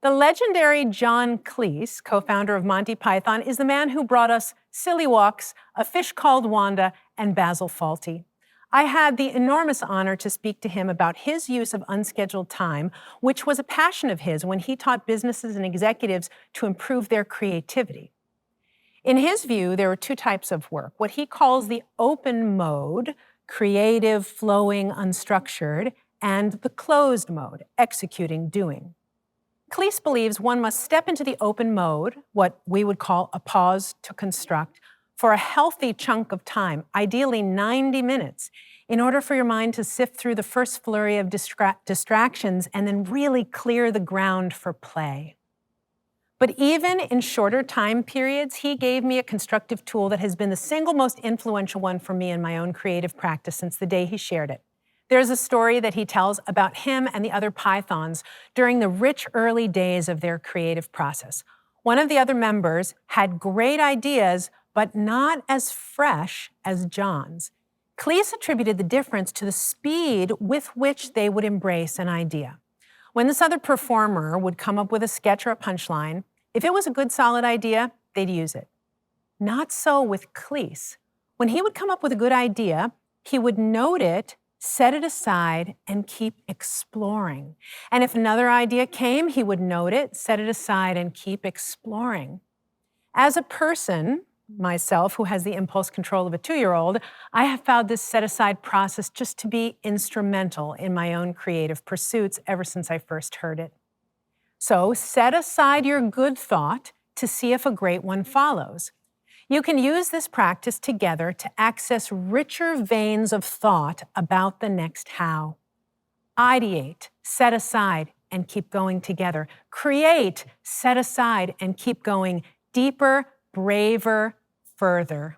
The legendary John Cleese, co-founder of Monty Python, is the man who brought us Silly Walks, A Fish Called Wanda, and Basil Fawlty. I had the enormous honor to speak to him about his use of unscheduled time, which was a passion of his when he taught businesses and executives to improve their creativity. In his view, there are two types of work: what he calls the open mode, creative, flowing, unstructured, and the closed mode, executing, doing. Cleese believes one must step into the open mode, what we would call a pause to construct, for a healthy chunk of time, ideally 90 minutes, in order for your mind to sift through the first flurry of distractions and then really clear the ground for play. But even in shorter time periods, he gave me a constructive tool that has been the single most influential one for me in my own creative practice since the day he shared it. There's a story that he tells about him and the other Pythons during the rich early days of their creative process. One of the other members had great ideas, but not as fresh as John's. Cleese attributed the difference to the speed with which they would embrace an idea. When this other performer would come up with a sketch or a punchline, if it was a good, solid idea, they'd use it. Not so with Cleese. When he would come up with a good idea, he would note it, set it aside, and keep exploring. And if another idea came, he would note it, set it aside, and keep exploring. As a person, myself, who has the impulse control of a 2-year-old, I have found this set-aside process just to be instrumental in my own creative pursuits ever since I first heard it. So set aside your good thought to see if a great one follows. You can use this practice together to access richer veins of thought about the next how. Ideate, set aside, and keep going together. Create, set aside, and keep going deeper, braver, further.